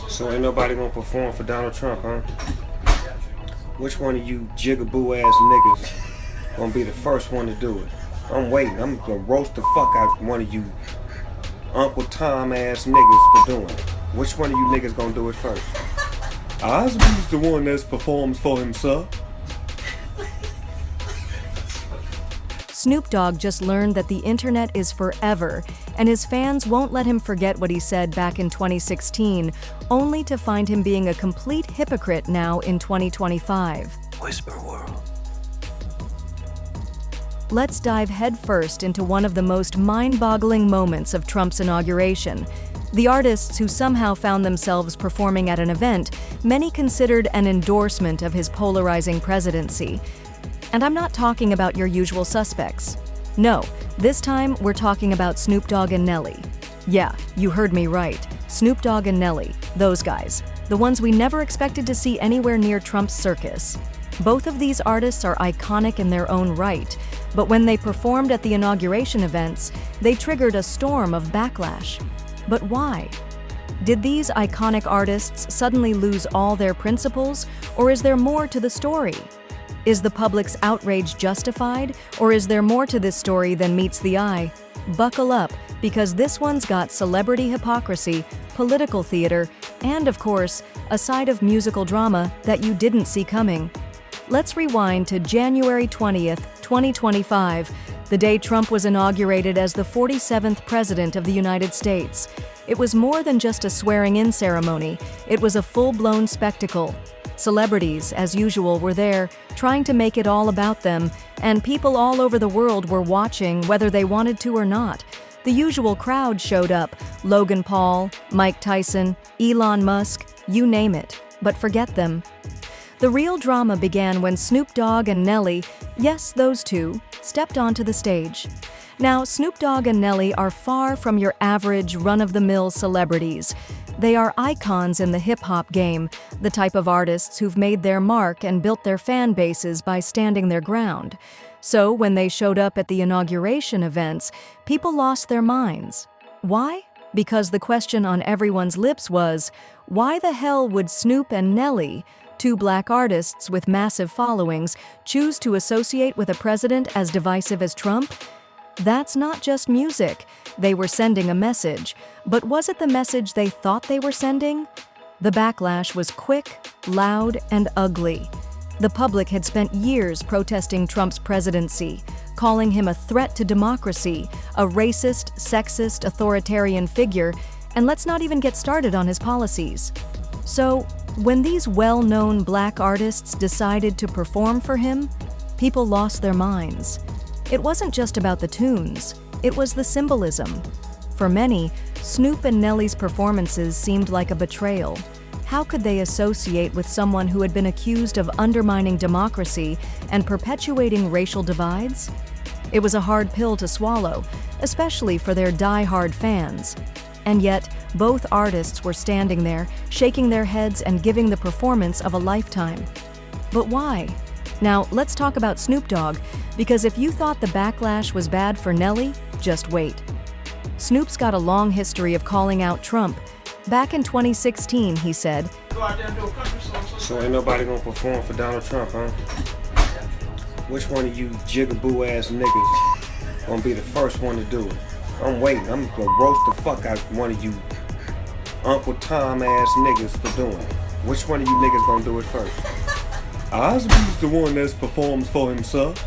So ain't nobody gonna perform for Donald Trump, huh? Which one of you jigaboo ass niggas gonna be the first one to do it? I'm waiting. I'm gonna roast the fuck out one of you Uncle Tom ass niggas for doing it. Which one of you niggas gonna do it first? Osby's the one that performs for himself. Snoop Dogg just learned that the internet is forever, and his fans won't let him forget what he said back in 2016, only to find him being a complete hypocrite now in 2025. Whisper world. Let's dive headfirst into one of the most mind-boggling moments of Trump's inauguration. The artists who somehow found themselves performing at an event many considered an endorsement of his polarizing presidency. And I'm not talking about your usual suspects. No, this time we're talking about Snoop Dogg and Nelly. Yeah, you heard me right. Snoop Dogg and Nelly, those guys. The ones we never expected to see anywhere near Trump's circus. Both of these artists are iconic in their own right, but when they performed at the inauguration events, they triggered a storm of backlash. But why? Did these iconic artists suddenly lose all their principles, or is there more to the story? Is the public's outrage justified, or is there more to this story than meets the eye? Buckle up, because this one's got celebrity hypocrisy, political theater, and of course, a side of musical drama that you didn't see coming. Let's rewind to January 20th, 2025, the day Trump was inaugurated as the 47th President of the United States. It was more than just a swearing-in ceremony, it was a full-blown spectacle. Celebrities, as usual, were there, trying to make it all about them, and people all over the world were watching whether they wanted to or not. The usual crowd showed up: Logan Paul, Mike Tyson, Elon Musk, you name it. But forget them. The real drama began when Snoop Dogg and Nelly, yes, those two, stepped onto the stage. Now, Snoop Dogg and Nelly are far from your average run-of-the-mill celebrities. They are icons in the hip-hop game, the type of artists who've made their mark and built their fan bases by standing their ground. So when they showed up at the inauguration events, people lost their minds. Why? Because the question on everyone's lips was, why the hell would Snoop and Nelly, two black artists with massive followings, choose to associate with a president as divisive as Trump? That's not just music. They were sending a message. But was it the message they thought they were sending? The backlash was quick, loud, and ugly. The public had spent years protesting Trump's presidency, calling him a threat to democracy, a racist, sexist, authoritarian figure, and let's not even get started on his policies. So, when these well-known black artists decided to perform for him, people lost their minds. It wasn't just about the tunes, it was the symbolism. For many, Snoop and Nelly's performances seemed like a betrayal. How could they associate with someone who had been accused of undermining democracy and perpetuating racial divides? It was a hard pill to swallow, especially for their die-hard fans. And yet, both artists were standing there, shaking their heads and giving the performance of a lifetime. But why? Now, let's talk about Snoop Dogg, because if you thought the backlash was bad for Nelly, just wait. Snoop's got a long history of calling out Trump. Back in 2016, he said, So ain't nobody gonna perform for Donald Trump, huh? Which one of you jigaboo ass niggas gonna be the first one to do it? I'm waiting. I'm gonna roast the fuck out one of you Uncle Tom ass niggas for doing it. Which one of you niggas gonna do it first? Osby's the one that performs for himself.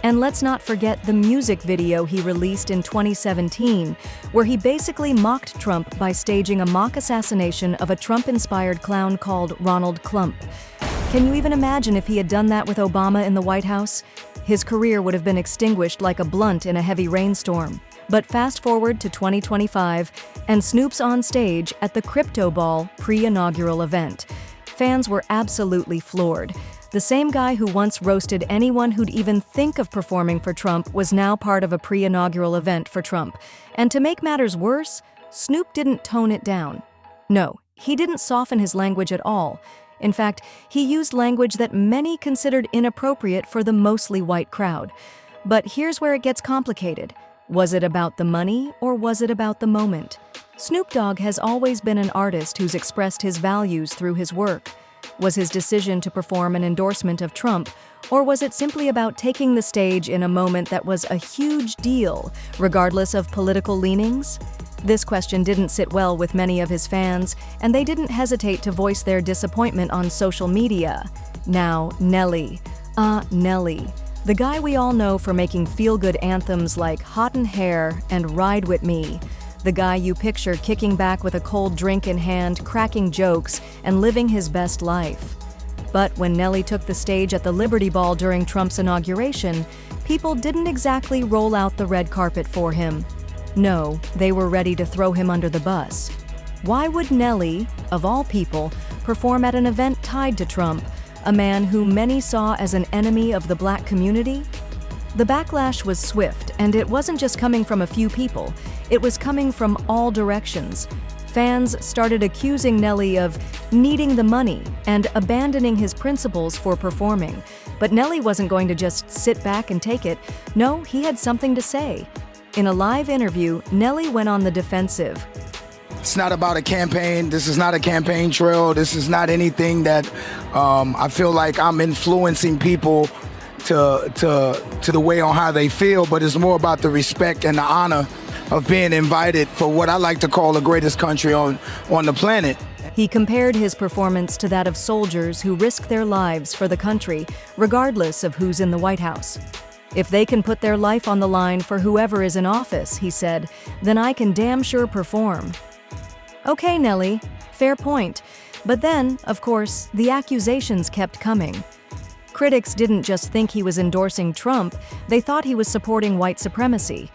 And let's not forget the music video he released in 2017, where he basically mocked Trump by staging a mock assassination of a Trump-inspired clown called Ronald Klump. Can you even imagine if he had done that with Obama in the White House? His career would have been extinguished like a blunt in a heavy rainstorm. But fast forward to 2025, and Snoop's on stage at the Crypto Ball pre-inaugural event. Fans were absolutely floored. The same guy who once roasted anyone who'd even think of performing for Trump was now part of a pre-inaugural event for Trump. And to make matters worse, Snoop didn't tone it down. No, he didn't soften his language at all. In fact, he used language that many considered inappropriate for the mostly white crowd. But here's where it gets complicated. Was it about the money or was it about the moment? Snoop Dogg has always been an artist who's expressed his values through his work. Was his decision to perform an endorsement of Trump, or was it simply about taking the stage in a moment that was a huge deal, regardless of political leanings? This question didn't sit well with many of his fans, and they didn't hesitate to voice their disappointment on social media. Now, Nelly. Nelly. The guy we all know for making feel-good anthems like Hot in Hair and Ride With Me. The guy you picture kicking back with a cold drink in hand, cracking jokes, and living his best life. But when Nelly took the stage at the Liberty Ball during Trump's inauguration, people didn't exactly roll out the red carpet for him. No, they were ready to throw him under the bus. Why would Nelly, of all people, perform at an event tied to Trump, a man who many saw as an enemy of the black community? The backlash was swift, and it wasn't just coming from a few people. It was coming from all directions. Fans started accusing Nelly of needing the money and abandoning his principles for performing. But Nelly wasn't going to just sit back and take it. No, he had something to say. In a live interview, Nelly went on the defensive. It's not about a campaign. This is not a campaign trail. This is not anything that I feel like I'm influencing people to the way on how they feel, but it's more about the respect and the honor of being invited for what I like to call the greatest country on the planet. He compared his performance to that of soldiers who risk their lives for the country, regardless of who's in the White House. If they can put their life on the line for whoever is in office, he said, then I can damn sure perform. Okay, Nelly, fair point. But then, of course, the accusations kept coming. Critics didn't just think he was endorsing Trump, they thought he was supporting white supremacy.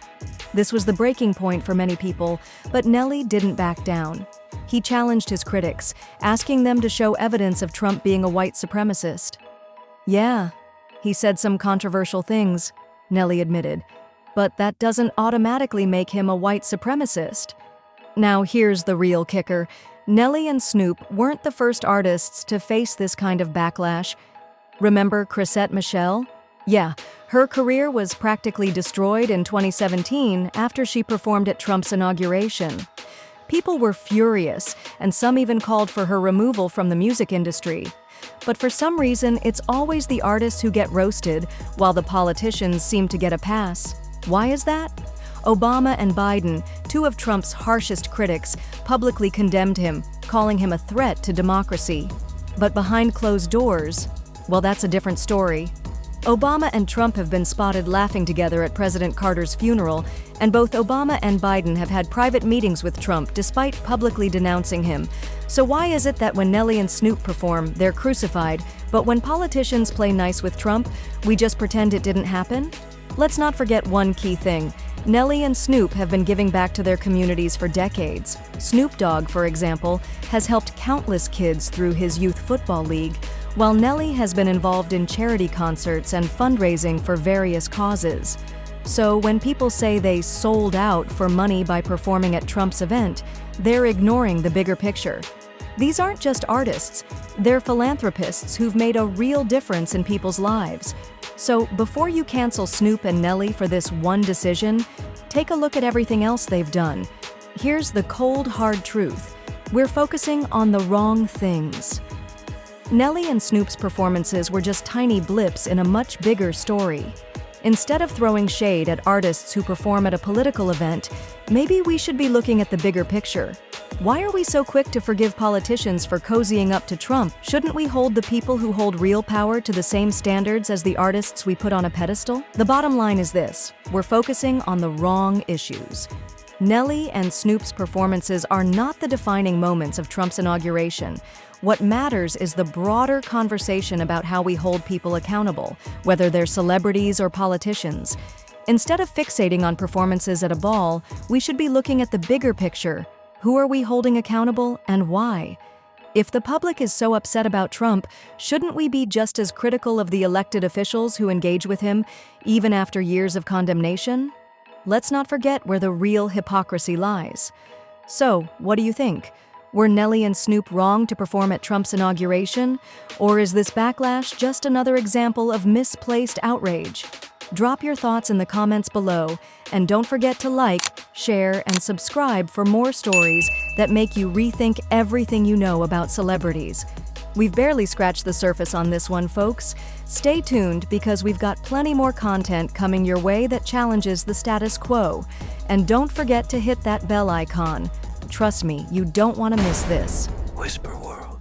This was the breaking point for many people, but Nelly didn't back down. He challenged his critics, asking them to show evidence of Trump being a white supremacist. Yeah, he said some controversial things, Nelly admitted, but that doesn't automatically make him a white supremacist. Now here's the real kicker. Nelly and Snoop weren't the first artists to face this kind of backlash. Remember Chrisette Michele? Yeah, her career was practically destroyed in 2017 after she performed at Trump's inauguration. People were furious, and some even called for her removal from the music industry. But for some reason, it's always the artists who get roasted, while the politicians seem to get a pass. Why is that? Obama and Biden, two of Trump's harshest critics, publicly condemned him, calling him a threat to democracy. But behind closed doors, well, that's a different story. Obama and Trump have been spotted laughing together at President Carter's funeral, and both Obama and Biden have had private meetings with Trump despite publicly denouncing him. So why is it that when Nelly and Snoop perform, they're crucified, but when politicians play nice with Trump, we just pretend it didn't happen? Let's not forget one key thing. Nelly and Snoop have been giving back to their communities for decades. Snoop Dogg, for example, has helped countless kids through his youth football league, while Nelly has been involved in charity concerts and fundraising for various causes. So when people say they sold out for money by performing at Trump's event, they're ignoring the bigger picture. These aren't just artists, they're philanthropists who've made a real difference in people's lives. So before you cancel Snoop and Nelly for this one decision, take a look at everything else they've done. Here's the cold, hard truth. We're focusing on the wrong things. Nelly and Snoop's performances were just tiny blips in a much bigger story. Instead of throwing shade at artists who perform at a political event, maybe we should be looking at the bigger picture. Why are we so quick to forgive politicians for cozying up to Trump? Shouldn't we hold the people who hold real power to the same standards as the artists we put on a pedestal? The bottom line is this: we're focusing on the wrong issues. Nelly and Snoop's performances are not the defining moments of Trump's inauguration. What matters is the broader conversation about how we hold people accountable, whether they're celebrities or politicians. Instead of fixating on performances at a ball, we should be looking at the bigger picture. Who are we holding accountable and why? If the public is so upset about Trump, shouldn't we be just as critical of the elected officials who engage with him, even after years of condemnation? Let's not forget where the real hypocrisy lies. So, what do you think? Were Nelly and Snoop wrong to perform at Trump's inauguration? Or is this backlash just another example of misplaced outrage? Drop your thoughts in the comments below, and don't forget to like, share, and subscribe for more stories that make you rethink everything you know about celebrities. We've barely scratched the surface on this one, folks. Stay tuned because we've got plenty more content coming your way that challenges the status quo. And don't forget to hit that bell icon. Trust me, you don't want to miss this. Whisper World.